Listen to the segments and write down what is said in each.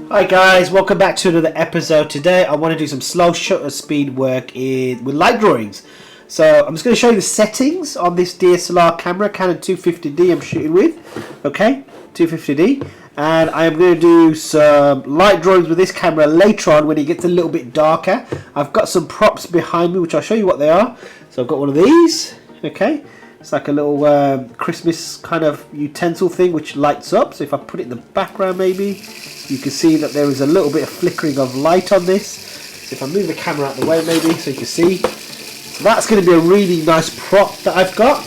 Hi guys, welcome back to another episode. Today I want to do some slow shutter speed work with light drawings. So I'm just going to show you the settings on this DSLR camera, Canon 250D I'm shooting with. Okay, 250D. And I'm going to do some light drawings with this camera later on when it gets a little bit darker. I've got some props behind me which I'll show you what they are. So I've got one of these, okay. It's like a little Christmas kind of utensil thing which lights up. So if I put it in the background maybe, you can see that there is a little bit of flickering of light on this. So if I move the camera out of the way maybe so you can see. So that's going to be a really nice prop that I've got.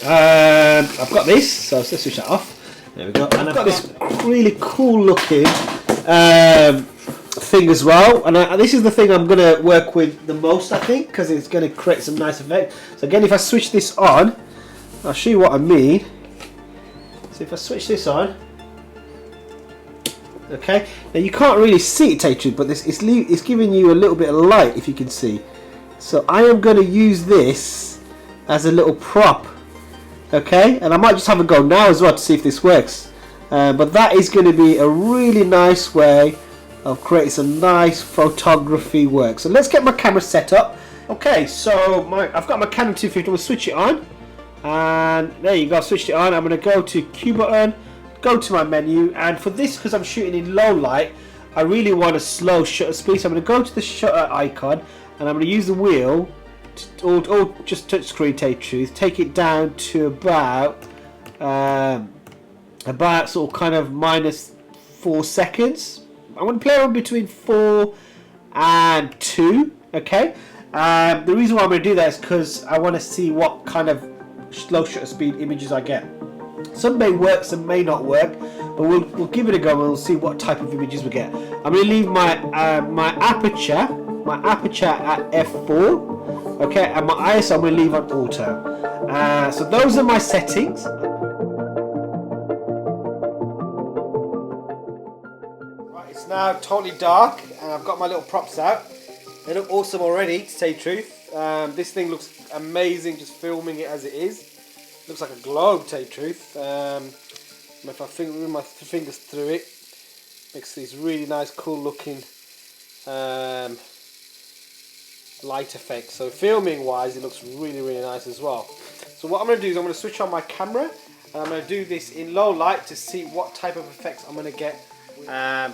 I've got this, so let's switch that off. There we go. And I've got this really cool looking thing as well. And this is the thing I'm going to work with the most, I think, because it's going to create some nice effect. So again, if I switch this on, I'll show you what I mean. So if I switch this on, okay, now you can't really see it, Tatrid, but it's giving you a little bit of light, if you can see. So I am going to use this as a little prop, okay, and I might just have a go now as well to see if this works. But that is going to be a really nice way of creating some nice photography work. So let's get my camera set up. Okay, so I've got my Canon 250. We'll switch it on, and there you go. Switched it on. I'm going to go to Q button. Go to my menu, and for this, because I'm shooting in low light, I really want a slow shutter speed, so I'm going to go to the shutter icon and I'm going to use the wheel or just touch screen, take it down to about sort of kind of -4 seconds. I'm going to play around between 4 and 2, okay. The reason why I'm going to do that is because I want to see what kind of slow shutter speed images I get. Some may work, some may not work, but we'll give it a go and we'll see what type of images we get. I'm going to leave my aperture at f4, okay, and my ISO I'm going to leave on auto. So those are my settings. Right, it's now totally dark, and I've got my little props out. They look awesome already, to say the truth. This thing looks amazing, just filming it as it is. Looks like a globe, to tell you the truth. If I run my fingers through it, makes these really nice, cool looking light effects. So filming wise, it looks really, really nice as well. So what I'm going to do is I'm going to switch on my camera, and I'm going to do this in low light to see what type of effects I'm going to get.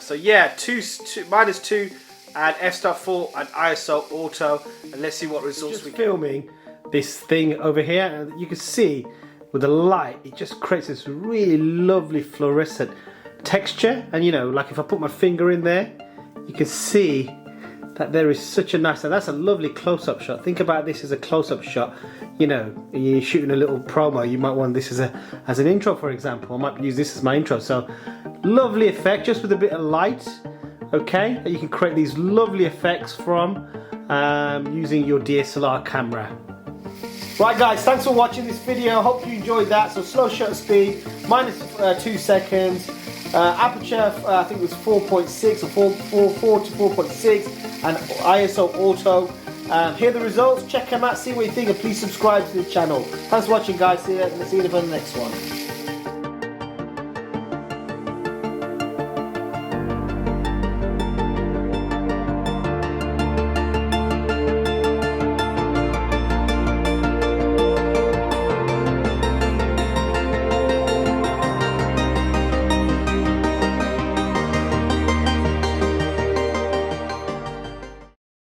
So yeah, -2 and f/4 and ISO auto, and let's see what results we get. Filming this thing over here, and you can see with the light it just creates this really lovely fluorescent texture. And you know, like if I put my finger in there, you can see that there is such a nice, and that's a lovely close-up shot. Think about this as a close-up shot. You know, you're shooting a little promo, you might want this as an intro, for example. I might use this as my intro. So lovely effect just with a bit of light, okay, that you can create these lovely effects from using your DSLR camera. Right guys, thanks for watching this video. Hope you enjoyed that. So slow shutter speed, -2 seconds. Aperture, I think it was 4.6 or 4 to 4.6, and ISO auto. Here are the results. Check them out, see what you think, and please subscribe to the channel. Thanks for watching guys. See you for the next one.